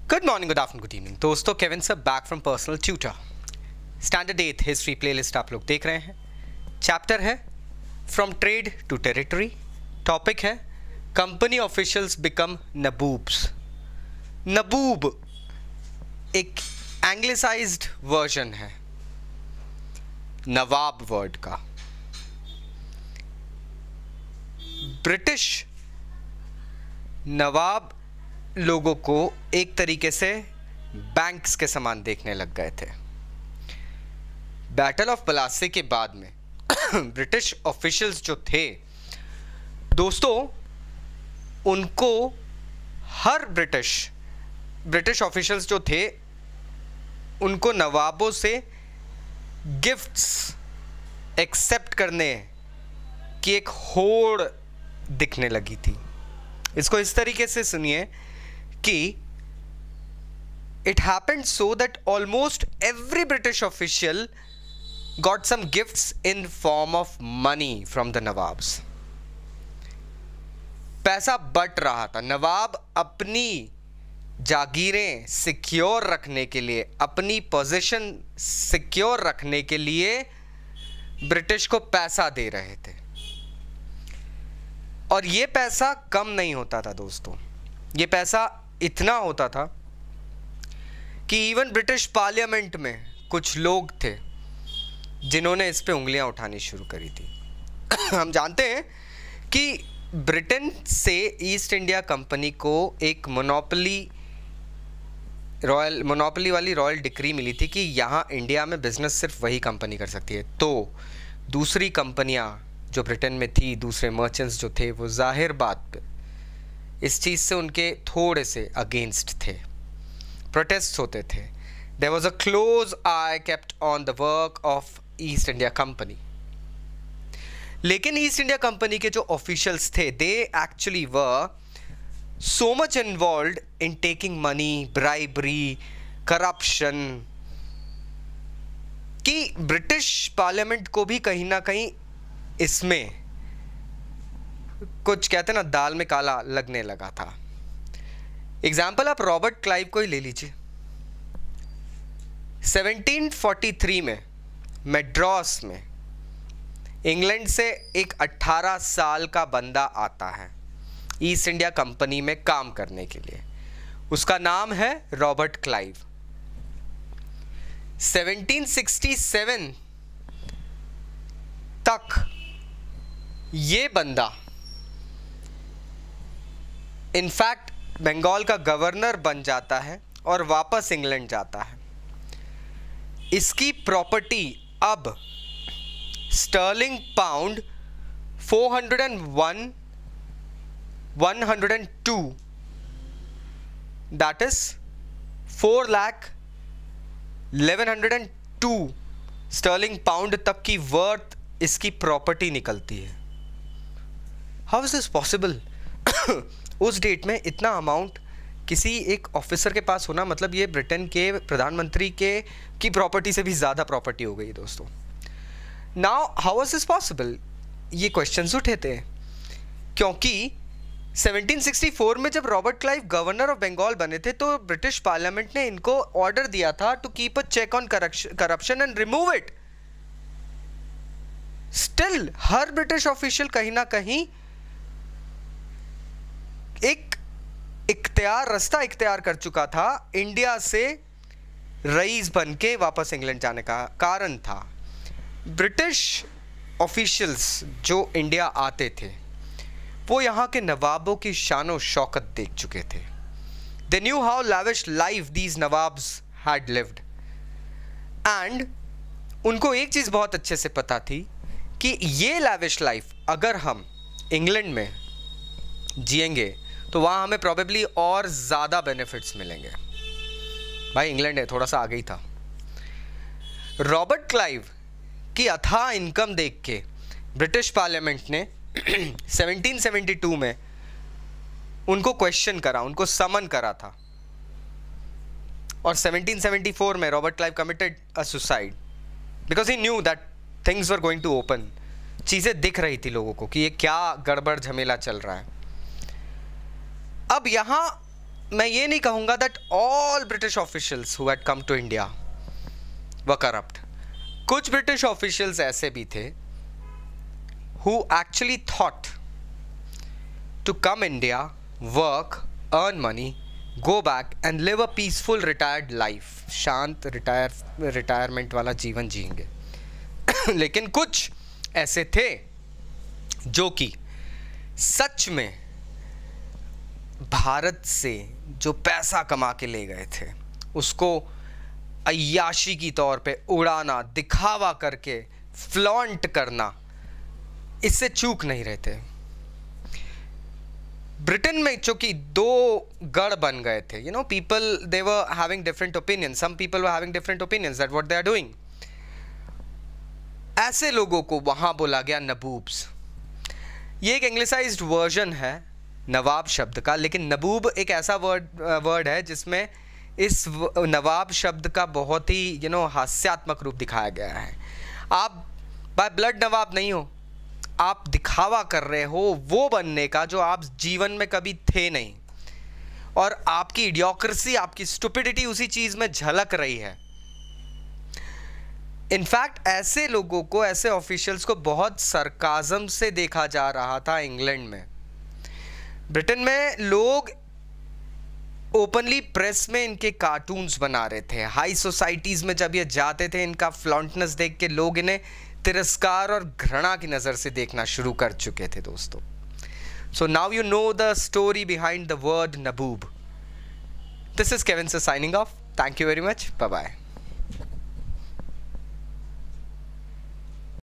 Good morning, good afternoon, good evening दोस्तों। Kevin sir back from personal tutor. Standard 8 history playlist आप लोग देख रहे हैं। चैप्टर है from trade to territory. Topic है company officials become nabobs. Nabob एक एंग्लिसाइज्ड वर्जन है नवाब वर्ड का। ब्रिटिश नवाब लोगों को एक तरीके से बैंक्स के समान देखने लग गए थे। बैटल ऑफ पलासी के बाद में ब्रिटिश ऑफिशियल्स जो थे दोस्तों, उनको हर ब्रिटिश ऑफिशियल्स जो थे उनको नवाबों से गिफ्ट्स एक्सेप्ट करने की एक होड़ दिखने लगी थी। इसको इस तरीके से सुनिए कि it happened so that almost every British official got some gifts in form of money from the Nawabs. पैसा बट रहा था। नवाब अपनी जागीरें सिक्योर रखने के लिए, अपनी पोजीशन सिक्योर रखने के लिए ब्रिटिश को पैसा दे रहे थे। और ये पैसा कम नहीं होता था दोस्तों, ये पैसा इतना होता था कि इवन ब्रिटिश पार्लियामेंट में कुछ लोग थे जिन्होंने इस पे उंगलियां उठानी शुरू करी थी। हम जानते हैं कि ब्रिटेन से ईस्ट इंडिया कंपनी को एक मोनोपोली वाली रॉयल डिक्री मिली थी कि यहाँ इंडिया में बिजनेस सिर्फ वही कंपनी कर सकती है। तो दूसरी कंपनियाँ जो ब्रिटेन में थी, दूसरे मर्चेंट्स जो थे, वो जाहिर बात इस चीज़ से उनके थोड़े से अगेंस्ट थे। प्रोटेस्ट होते थे। There was a close eye kept on the work of East India company. लेकिन ईस्ट इंडिया कंपनी के जो ऑफिशियल्स थे, they actually were so much involved in taking money, bribery, corruption, कि ब्रिटिश पार्लियामेंट को भी कहीं ना कहीं इसमें कुछ कहते ना दाल में काला लगने लगा था। एग्जाम्पल आप रॉबर्ट क्लाइव को ही ले लीजिए। 1743 में मेड्रास में इंग्लैंड से एक 18 साल का बंदा आता है ईस्ट इंडिया कंपनी में काम करने के लिए। उसका नाम है रॉबर्ट क्लाइव। 1767 तक ये बंदा इनफैक्ट बंगाल का गवर्नर बन जाता है और वापस इंग्लैंड जाता है। इसकी प्रॉपर्टी अब sterling pound 401, 102, that is 4,11,2 sterling pound तक की वर्थ इसकी प्रॉपर्टी निकलती है। How is this possible? उस डेट में इतना अमाउंट किसी एक ऑफिसर के पास होना मतलब ये ब्रिटेन के प्रधानमंत्री की प्रॉपर्टी से भी ज़्यादा प्रॉपर्टी हो गई दोस्तों। Now how is this possible? ये क्वेश्चंस उठे थे क्योंकि 1764 में जब Robert Clive governor of Bengal बने थे तो ब्रिटिश पार्लियामेंट ने इनको ऑर्डर दिया था to keep a check on corruption and remove it. Still हर ब्रिटिश ऑफिशियल कहीं ना कहीं एक रास्ता इख्तियार कर चुका था इंडिया से रईस बन के वापस इंग्लैंड जाने का। कारण था ब्रिटिश ऑफिशियल्स जो इंडिया आते थे वो यहाँ के नवाबों की शानो शौकत देख चुके थे। They knew how lavish life these nawabs had lived and उनको एक चीज़ बहुत अच्छे से पता थी कि ये लैविश लाइफ अगर हम इंग्लैंड में जिएंगे तो वहाँ हमें प्रॉबेबली और ज़्यादा बेनिफिट्स मिलेंगे। भाई इंग्लैंड है, थोड़ा सा आगे ही था। रॉबर्ट क्लाइव की अथाह इनकम देख के ब्रिटिश पार्लियामेंट ने 1772 में उनको क्वेश्चन करा, उनको समन करा था। और 1774 में Robert Clive committed a suicide because he knew that things were going to open. चीज़ें दिख रही थी लोगों को कि ये क्या गड़बड़ झमेला चल रहा है। अब यहाँ मैं ये नहीं कहूँगा that all British officials who had come to India were corrupt. कुछ ब्रिटिश ऑफिशियल्स ऐसे भी थे who actually thought to come India, work, earn money, go back and live a peaceful retired life. शांत रिटायरमेंट वाला जीवन जिएंगे. लेकिन कुछ ऐसे थे जो कि सच में भारत से जो पैसा कमा के ले गए थे उसको अय्याशी की तौर पे उड़ाना, दिखावा करके फ्लॉन्ट करना, इससे चूक नहीं रहते. ब्रिटेन में चूंकि दो गढ़ बन गए थे, you know, people they were having different opinions, some people were having different opinions that what they are doing. ऐसे लोगों को वहां बोला गया नबूब्स. ये एक एंग्लिसाइज्ड वर्जन है नवाब शब्द का, लेकिन नबूब एक ऐसा वर्ड है जिसमें इस नवाब शब्द का बहुत ही यू नो हास्यात्मक रूप दिखाया गया है. आप बाय ब्लड नवाब नहीं हो, आप दिखावा कर रहे हो वो बनने का जो आप जीवन में कभी थे नहीं, और आपकी इडियोक्रेसी, आपकी स्टुपिडिटी उसी चीज में झलक रही है. इनफैक्ट ऐसे लोगों को, ऐसे ऑफिशियल्स को बहुत सरकाज़म से देखा जा रहा था इंग्लैंड में. ब्रिटेन में लोग ओपनली प्रेस में इनके कार्टून्स बना रहे थे. हाई सोसाइटीज़ में जब ये जाते थे, इनका फ्लॉन्टनेस देख के लोग इन्हें तिरस्कार और घृणा की नज़र से देखना शुरू कर चुके थे दोस्तों. So now you know the story behind the word nabob. This is Kevin sir signing off. Thank you very much. Bye bye.